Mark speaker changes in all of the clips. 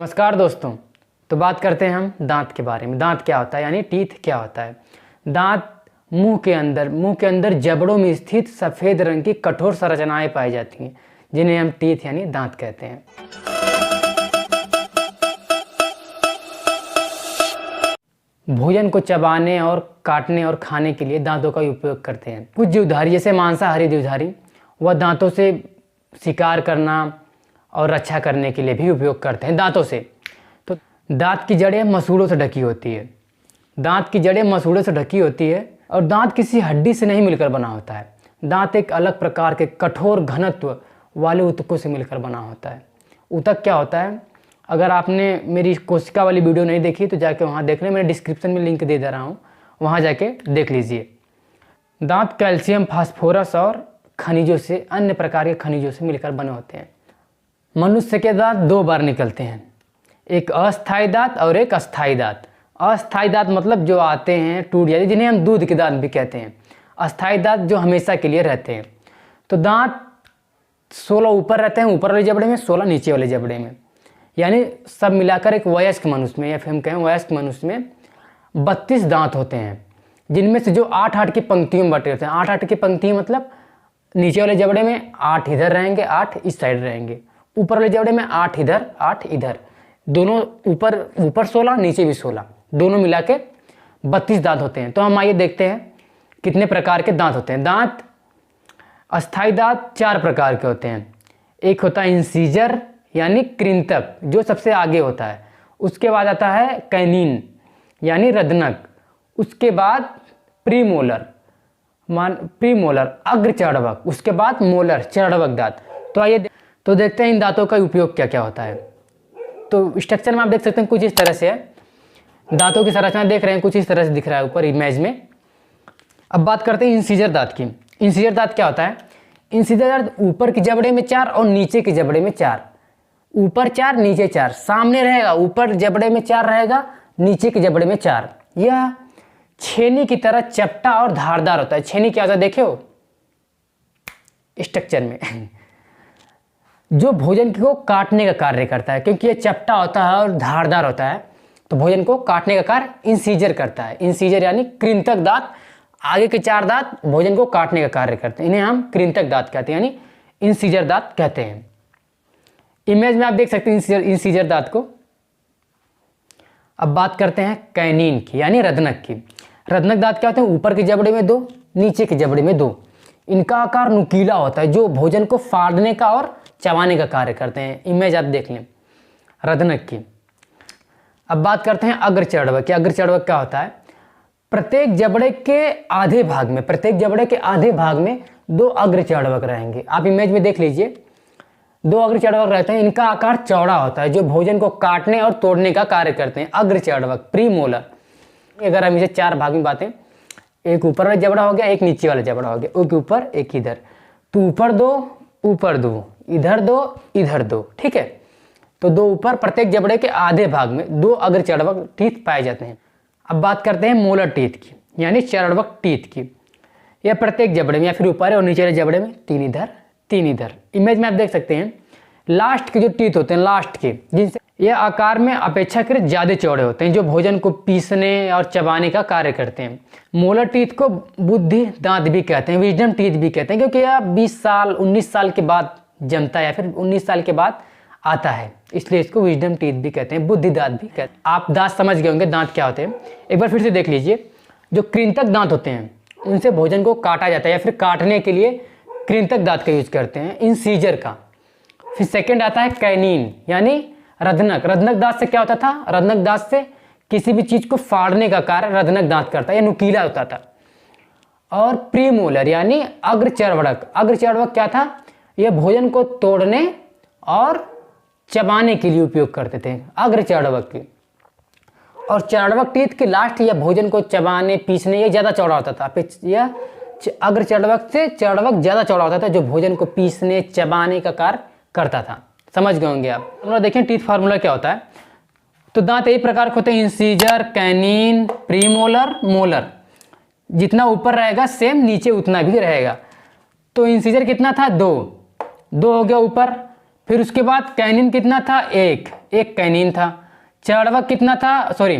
Speaker 1: नमस्कार दोस्तों। तो बात करते हैं हम दांत के बारे में। दांत क्या होता है यानी टीथ क्या होता है। दांत मुंह के अंदर जबड़ों में स्थित सफ़ेद रंग की कठोर संरचनाएं पाई जाती हैं, जिन्हें हम टीथ यानी दांत कहते हैं। भोजन को चबाने और काटने और खाने के लिए दांतों का उपयोग करते हैं। कुछ जीवधारी जैसे मांसाहारी जीवधारी वह दांतों से शिकार करना और रक्षा करने के लिए भी उपयोग करते हैं दांतों से। तो दांत की जड़ें मसूड़ों से ढकी होती है। दांत की जड़ें मसूड़ों से ढकी होती है और दांत किसी हड्डी से नहीं मिलकर बना होता है। दांत एक अलग प्रकार के कठोर घनत्व वाले ऊतकों से मिलकर बना होता है। ऊतक क्या होता है, अगर आपने मेरी कोशिका वाली वीडियो नहीं देखी तो जाके वहाँ देख लें, मैंने डिस्क्रिप्शन में लिंक दे रहा हूँ, वहाँ जाके देख लीजिए। दांत कैल्शियम, फास्फोरस और खनिजों से, अन्य प्रकार के खनिजों से मिलकर बने होते हैं। मनुष्य के दांत दो बार निकलते हैं, एक अस्थायी दांत और एक अस्थायी दांत। अस्थायी दांत मतलब जो आते हैं टूट जाते हैं, जिन्हें हम दूध के दांत भी कहते हैं। अस्थायी दांत जो हमेशा के लिए रहते हैं। तो दांत 16 ऊपर रहते हैं ऊपर वाले जबड़े में, 16 नीचे वाले जबड़े में, यानी सब मिलाकर एक वयस्क मनुष्य में या फिर हम कहें वयस्क मनुष्य में 32 दांत होते हैं, जिनमें से जो 8-8 की पंक्तियों में बटे होते हैं। 8-8 की पंक्ति मतलब नीचे वाले जबड़े में 8 इधर रहेंगे, 8 इस साइड रहेंगे। ऊपर वाले जबड़े में 8 इधर 8 इधर, दोनों ऊपर 16 नीचे भी 16, दोनों मिला के 32 दांत होते हैं। तो हम आइए देखते हैं कितने प्रकार के दांत होते हैं। दांत अस्थायी दांत 4 प्रकार के होते हैं। एक होता है इंसीजर यानी कृंतक, जो सबसे आगे होता है। उसके बाद आता है कैनिन यानी रदनक। उसके बाद प्रीमोलर अग्र चढ़वक। उसके बाद मोलर चढ़वक दांत। तो आइए तो देखते हैं इन दांतों का उपयोग क्या क्या होता है। तो स्ट्रक्चर में आप देख सकते हैं कुछ इस तरह से है। दांतों की संरचना देख रहे हैं, कुछ इस तरह से दिख रहा है ऊपर इमेज में। अब बात करते हैं इंसीजर दांत की। इंसीजर दांत क्या होता है। इंसीजर दांत ऊपर के जबड़े में 4 और नीचे के जबड़े में 4। ऊपर 4 नीचे 4, सामने रहेगा, ऊपर जबड़े में 4 रहेगा, नीचे के जबड़े में 4। यह छेनी की तरह चपटा और धारदार होता है। छेनी क्या होता है देखे हो स्ट्रक्चर में, जो भोजन को काटने का कार्य करता है। क्योंकि ये चपटा होता है और धारदार होता है, तो भोजन को काटने का कार्य इंसीजर करता है। इंसीजर यानी कृंतक दांत, आगे के 4 दांत भोजन को काटने का कार्य करते हैं। इन्हें हम कृंतक दांत कहते हैं यानी इंसीजर दांत कहते हैं। इमेज में आप देख सकते हैं इंसीजर दांत को। अब बात करते हैं कैनिन की यानी रदनक की। रदनक दांत क्या होते हैं, ऊपर के जबड़े में 2, नीचे के जबड़े में 2। इनका आकार नुकीला होता है, जो भोजन को फाड़ने का और चबाने का कार्य करते हैं। इमेज आप देख लें रदनक की। अब बात करते हैं अग्र चढ़वक की। अग्र चढ़वक क्या होता है, प्रत्येक जबड़े के आधे भाग में 2 अग्र चढ़वक रहेंगे। आप इमेज में देख लीजिए, 2 अग्र चढ़वक रहते हैं। इनका आकार चौड़ा होता है, जो भोजन को काटने और तोड़ने का कार्य करते हैं। अग्र चढ़वक प्रीमोलर। अगर हम इसे 4 भाग में बातें, एक ऊपर वाला जबड़ा हो गया, एक नीचे वाला जबड़ा हो गया, एक ऊपर एक इधर। तो ऊपर 2 इधर 2 ठीक है। तो 2 ऊपर, प्रत्येक जबड़े के आधे भाग में 2 अग्र चढ़वक टीथ पाए जाते हैं। अब बात करते हैं मोलर टीथ की यानी चढ़वक टीथ की। यह प्रत्येक जबड़े में या फिर ऊपर और नीचे वाले जबड़े में 3 इधर 3 इधर। इमेज में आप देख सकते हैं लास्ट के जो टीथ होते हैं, लास्ट के, जिनसे यह आकार में अपेक्षाकृत ज़्यादा चौड़े होते हैं, जो भोजन को पीसने और चबाने का कार्य करते हैं। मोलर टीथ को बुद्धि दांत भी कहते हैं, विजडम टीथ भी कहते हैं, क्योंकि यह 20 साल 19 साल के बाद जमता है या फिर 19 साल के बाद आता है, इसलिए इसको विजडम टीथ भी कहते हैं, बुद्धि दांत भी कहते हैं। आप दांत समझ गए होंगे दांत क्या होते हैं। एक बार फिर से देख लीजिए, जो कृंतक दांत होते हैं उनसे भोजन को काटा जाता है या फिर काटने के लिए कृंतक दांत का यूज करते हैं, इंसीजर का। फिर सेकेंड आता है कैनिन यानी रदनक। रदनक दांत से क्या होता था, रदनक दांत से किसी भी चीज को फाड़ने का कार्य रदनक दांत करता है, यह नुकीला होता था। और प्रीमोलर यानी अग्र चढ़वक। अग्र चढ़वक क्या था, यह भोजन को तोड़ने और चबाने के लिए उपयोग करते थे, अग्र चढ़वक की। और चढ़वक टीथ के लास्ट यह भोजन को चबाने पीसने ये ज्यादा चौड़ा होता था। यह अग्र चढ़वक से चढ़वक ज्यादा चौड़ा होता था, जो भोजन को पीसने चबाने का कार्य करता था। समझ गए होंगे आप। तो देखें टीथ फार्मूला क्या होता है। तो दांत यही प्रकार के होते हैं, इंसीजर, कैनिन, प्रीमोलर, मोलर। जितना ऊपर रहेगा सेम नीचे उतना भी रहेगा। तो इंसीजर कितना था, 2 हो गया ऊपर, फिर उसके बाद कैनिन कितना था, एक कैनिन था। चरणवक कितना था, सॉरी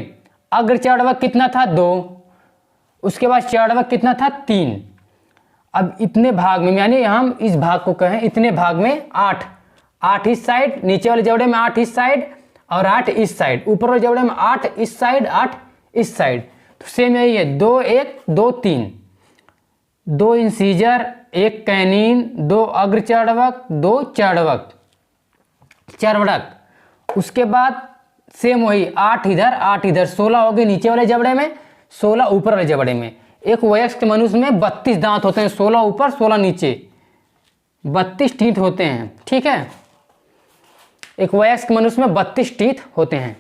Speaker 1: अग्र चरणवक कितना था, 2। उसके बाद चरणवक कितना था, 3। अब इतने भाग में, यानी हम इस भाग को कहें इतने भाग में 8 इस साइड, नीचे वाले जबड़े में 8 इस साइड और 8 इस साइड, ऊपर वाले जबड़े में 8 इस साइड 8 इस साइड। तो सेम यही है, 2 1 2 3, 2 इंसीजर, 1 कैनिन, 2 अग्र चरणवक, 2 चर्वणक। उसके बाद सेम वही 8 इधर 8 इधर, 16 हो गए नीचे वाले जबड़े में, 16 ऊपर वाले जबड़े में। एक वयस्क मनुष्य में 32 दांत होते हैं, 16 ऊपर 16 नीचे, 32 टीथ होते हैं। ठीक है, एक वयस्क मनुष्य में 32 टीथ होते हैं।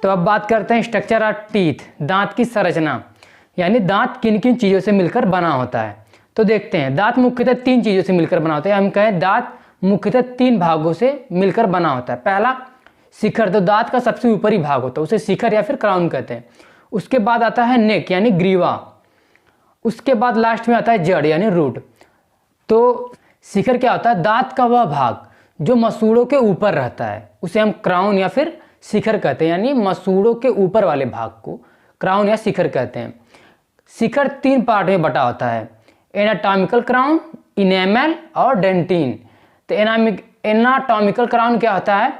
Speaker 1: तो अब बात करते हैं स्ट्रक्चर ऑफ टीथ, दांत की संरचना, यानी दांत किन किन चीज़ों से मिलकर बना होता है। तो देखते हैं, दांत मुख्यतः 3 चीज़ों से मिलकर बना होता है। हम कहें दांत मुख्यतः 3 भागों से मिलकर बना होता है। पहला शिखर, तो दांत का सबसे ऊपरी भाग होता है, उसे शिखर या फिर क्राउन कहते हैं। उसके बाद आता है नेक यानी ग्रीवा। उसके बाद लास्ट में आता है जड़ यानी रूट। तो शिखर क्या होता है, दांत का वह भाग जो मसूड़ों के ऊपर रहता है, उसे हम क्राउन या फिर शिखर कहते हैं, यानी मसूड़ों के ऊपर वाले भाग को क्राउन या शिखर कहते हैं। शिखर 3 पार्ट में बटा होता है, एनाटॉमिकल क्राउन, इनेमल और डेंटिन। तो एनाटॉमिकल क्राउन क्या होता है,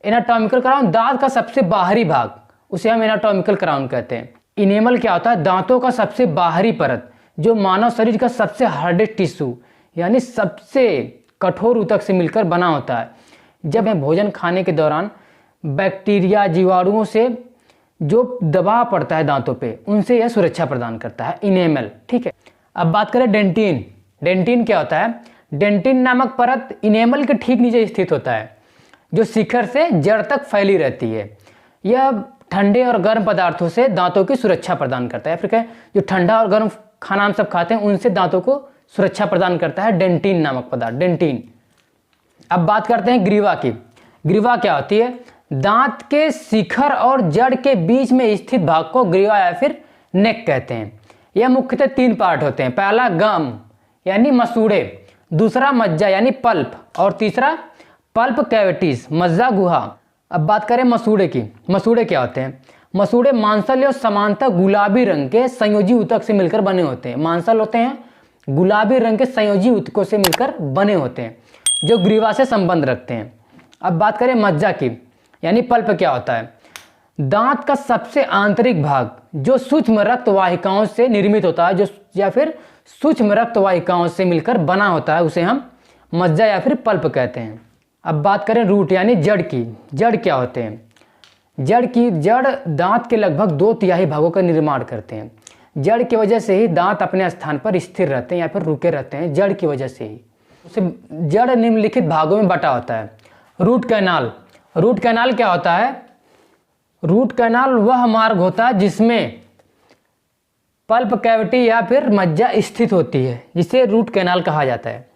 Speaker 1: एनाटॉमिकल क्राउन दांत का सबसे बाहरी भाग, उसे हम एनाटॉमिकल क्राउन कहते हैं। इनेमल क्या होता है, दांतों का सबसे बाहरी परत जो मानव शरीर का सबसे हार्डेस्ट टिश्यू यानी सबसे कठोर ऊतक से मिलकर बना होता है। जब हम भोजन खाने के दौरान बैक्टीरिया जीवाणुओं से जो दबाव पड़ता है दांतों पे, उनसे यह सुरक्षा प्रदान करता है, इनेमल। ठीक है, अब बात करें डेंटिन। डेंटिन क्या होता है, डेंटिन नामक परत इनेमल के ठीक नीचे स्थित होता है, जो शिखर से जड़ तक फैली रहती है। यह ठंडे और गर्म पदार्थों से दांतों की सुरक्षा प्रदान करता है। फिर क्या, जो ठंडा और गर्म खाना हम सब खाते हैं उनसे दांतों को सुरक्षा प्रदान करता है डेंटिन नामक पदार्थ, डेंटिन। अब बात करते हैं ग्रीवा की। ग्रीवा क्या होती है, दांत के शिखर और जड़ के बीच में स्थित भाग को ग्रीवा या फिर नेक कहते हैं। यह मुख्यतः 3 पार्ट होते हैं, पहला गम यानी मसूड़े, दूसरा मज्जा यानी पल्प और तीसरा पल्प कैविटीज मज्जा गुहा। अब बात करें मसूड़े की। मसूड़े क्या होते हैं, मसूड़े मांसल और समांतर गुलाबी रंग के संयोजी ऊतक से मिलकर बने होते हैं। मांसल होते हैं गुलाबी रंग के संयोजी ऊतकों से मिलकर बने होते हैं, जो ग्रीवा से संबंध रखते हैं। अब बात करें मज्जा की, यानी पल्प क्या होता है, दांत का सबसे आंतरिक भाग जो सूक्ष्म रक्त वाहिकाओं से निर्मित होता है, जो या फिर सूक्ष्म रक्त वाहिकाओं से मिलकर बना होता है, उसे हम मज्जा या फिर पल्प कहते हैं। अब बात करें रूट यानी जड़ की। जड़ क्या होते हैं, जड़ दांत के लगभग 2/3 भागों का निर्माण करते हैं। जड़ की वजह से ही दांत अपने स्थान पर स्थिर रहते हैं या फिर रुके रहते हैं, जड़ की वजह से ही। उसे जड़ निम्नलिखित भागों में बटा होता है। Root canal. रूट कैनाल क्या होता है, रूट कैनाल वह मार्ग होता है जिसमें पल्प कैविटी या फिर मज्जा स्थित होती है, जिसे रूट कैनाल कहा जाता है।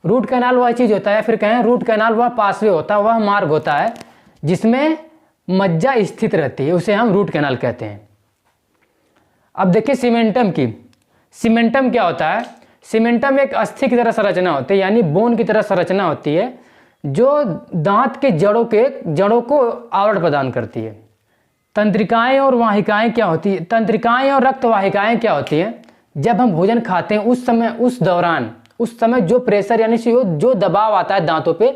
Speaker 1: रूट कैनाल वह चीज़ होता है, फिर कहें रूट कैनाल वह पासवे होता है, वह मार्ग होता है जिसमें मज्जा स्थित रहती है, उसे हम रूट कैनाल कहते हैं। अब देखिए सीमेंटम की। सीमेंटम क्या होता है, सीमेंटम एक अस्थि की तरह संरचना होती है, यानी बोन की तरह संरचना होती है, जो दांत के जड़ों को आवरण प्रदान करती है। तंत्रिकाएं और वाहिकाएं क्या होती है, तंत्रिकाएं और रक्त वाहिकाएं क्या होती हैं, जब हम भोजन खाते हैं उस समय जो प्रेशर यानी जो दबाव आता है दांतों पे,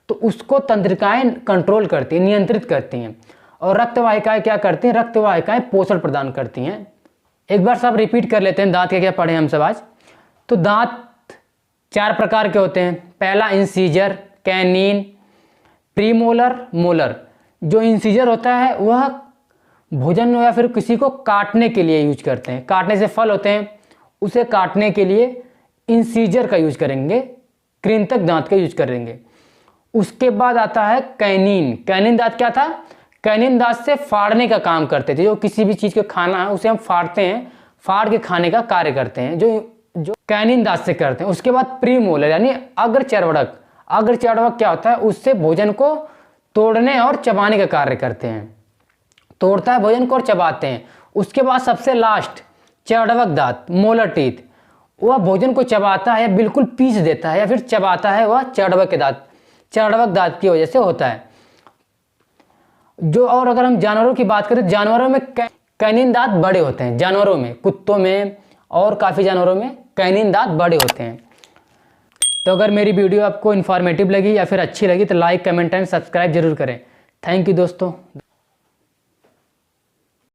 Speaker 1: तो उसको तंत्रिकाएं कंट्रोल करती हैं, नियंत्रित करती हैं। और रक्त वाहिकाएं क्या करती हैं, रक्त वाहिकाएं पोषण प्रदान करती हैं। एक बार सब रिपीट कर लेते हैं, दांत क्या क्या पढ़े हम सब आज। तो दांत 4 प्रकार के होते हैं। पहला इंसीजर, कैनिन, प्रीमोलर, मोलर। जो इंसीजर होता है वह भोजन या फिर किसी को काटने के लिए यूज करते हैं, काटने से फल होते हैं, उसे काटने के लिए इंसीजर का यूज करेंगे, कृंतक दांत का यूज करेंगे। उसके बाद आता है कैनिन। कैनिन दांत क्या था, कैनिन दांत से फाड़ने का काम करते थे, जो किसी भी चीज़ को खाना है उसे हम फाड़ते हैं, फाड़ के खाने का कार्य करते हैं, जो कैनिन दांत से करते हैं। उसके बाद प्रीमोलर यानी अग्र चर्वणक। अग्र चर्वणक क्या होता है, उससे भोजन को तोड़ने और चबाने का कार्य करते हैं, तोड़ता है भोजन को और चबाते हैं। उसके बाद सबसे लास्ट चर्वणक दांत, मोलर टीथ, वह भोजन को चबाता है या बिल्कुल पीस देता है या फिर चबाता है, वह चर्वक दांत की वजह से होता है। जो और अगर हम जानवरों की बात करें, जानवरों में कैनिन दांत बड़े होते हैं। जानवरों में, कुत्तों में और काफ़ी जानवरों में कैनिन दांत बड़े होते हैं। तो अगर मेरी वीडियो आपको इन्फॉर्मेटिव लगी या फिर अच्छी लगी तो लाइक, कमेंट एंड सब्सक्राइब जरूर करें। थैंक यू दोस्तों।